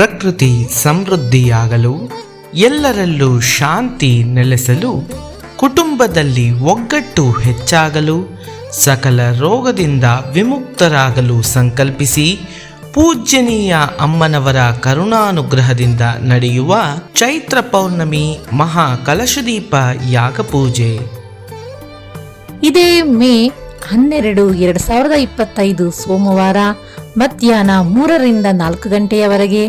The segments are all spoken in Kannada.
ಪ್ರಕೃತಿ ಸಮೃದ್ಧಿಯಾಗಲು, ಎಲ್ಲರಲ್ಲೂ ಶಾಂತಿ ನೆಲೆಸಲು, ಕುಟುಂಬದಲ್ಲಿ ಒಗ್ಗಟ್ಟು ಹೆಚ್ಚಾಗಲು, ಸಕಲ ರೋಗದಿಂದ ವಿಮುಕ್ತರಾಗಲು ಸಂಕಲ್ಪಿಸಿ ಪೂಜ್ಯನೀಯ ಅಮ್ಮನವರ ಕರುಣಾನುಗ್ರಹದಿಂದ ನಡೆಯುವ ಚೈತ್ರ ಪೌರ್ಣಮಿ ಮಹಾ ಕಲಶದೀಪ ಯಾಗ ಪೂಜೆ ಇದೇ ಮೇ 12, 2025 ಸೋಮವಾರ ಮಧ್ಯಾಹ್ನ 3ರಿಂದ 4 ಗಂಟೆಯವರೆಗೆ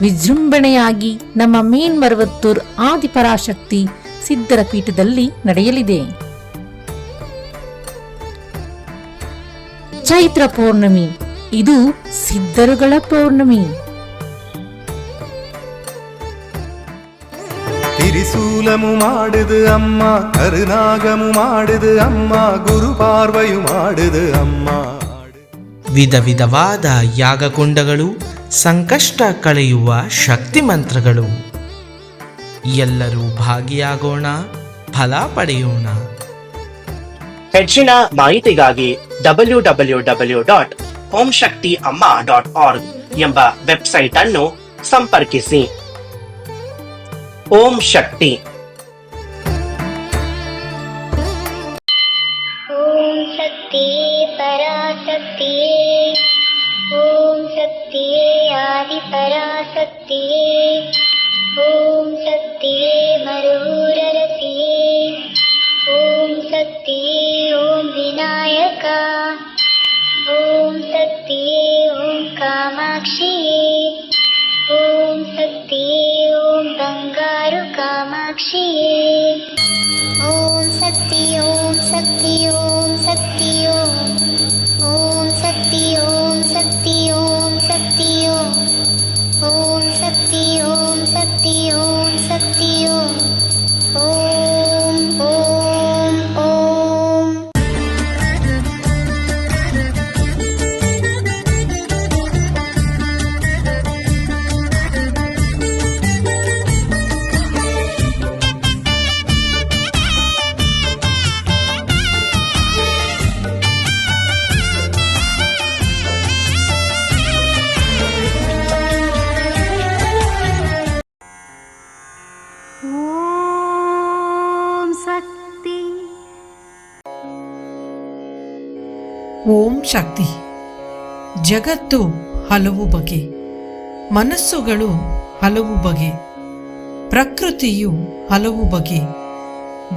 ವಿಜೃಂಭಣೆಯಾಗಿ ನಮ್ಮ ಮೇನ್ಮರವತ್ತೂರ್ ಆದಿಪರಾಶಕ್ತಿ ಸಿದ್ಧರ ಪೀಠದಲ್ಲಿ ನಡೆಯಲಿದೆ. ಚೈತ್ರ ಪೌರ್ಣಮಿ ಇದು ಸಿದ್ಧರುಗಳ ಪೌರ್ಣಮಿ. തിരിശൂലമു മാടുത് അമ്മ, കരുനാഗമു മാടുത് അമ്മ, ಗುರುಪಾರ್ವಯು ಮಾಡುದು ಅಮ್ಮ. ವಿಧ ವಿಧವಾದ ಯಾಗಕುಂಡಗಳು, ಸಂಕಷ್ಟ ಕಳೆಯುವ ಶಕ್ತಿ ಮಂತ್ರಗಳು. ಎಲ್ಲರೂ ಭಾಗಿಯಾಗೋಣ, ಫಲ ಪಡೆಯೋಣ. ಹೆಚ್ಚಿನ ಮಾಹಿತಿಗಾಗಿ www.omshaktiamma.org ಎಂಬ ವೆಬ್ಸೈಟ್ ಅನ್ನು ಸಂಪರ್ಕಿಸಿ. ಓಂ ಶಕ್ತಿ. ಓಂ ಶಕ್ತಿ ಪರಾಶಕ್ತಿ, ಓಂ ಶಕ್ತಿ ಆದಿ ಪರಾಶಕ್ತಿ, ಓಂ ಶಕ್ತಿ ಮರೂರರಸಿ, ಓಂ ಶಕ್ತಿ ಓಂ ವಿನಾಯಕ, ಓಂ ಶಕ್ತಿ ಓಂ ಕಾಮಾಕ್ಷಿ, ಓಂ ಶಕ್ತಿ ಓಂ ಬಂಗಾರು ಕಾಮಾಕ್ಷಿ, ಓಂ ಶಕ್ತಿ ಓಂ ಶಕ್ತಿ ಓಂ ಶಕ್ತಿ ಓಂ ಶಕ್ತಿ ಓಂ ಶಕ್ತಿ ಓಂ ಶಕ್ತಿ ಓಂ ಶಕ್ತಿ ಓಂ ಶಕ್ತಿ ಓಂ ಶಕ್ತಿ ಓಂ ಓಂ ಓಂ. ಓಂ ಶಕ್ತಿ. ಜಗತ್ತು ಹಲವು ಬಗೆ, ಮನಸ್ಸುಗಳು ಹಲವು ಬಗೆ, ಪ್ರಕೃತಿಯು ಹಲವು ಬಗೆ,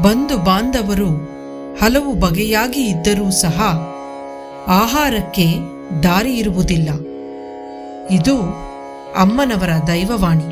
ಬಂಧು ಬಾಂಧವರು ಹಲವು ಬಗೆಯಾಗಿ ಇದ್ದರೂ ಸಹ ಆಹಾರಕ್ಕೆ ದಾರಿ ಇರುವುದಿಲ್ಲ. ಇದು ಅಮ್ಮನವರ ದೈವವಾಣಿ.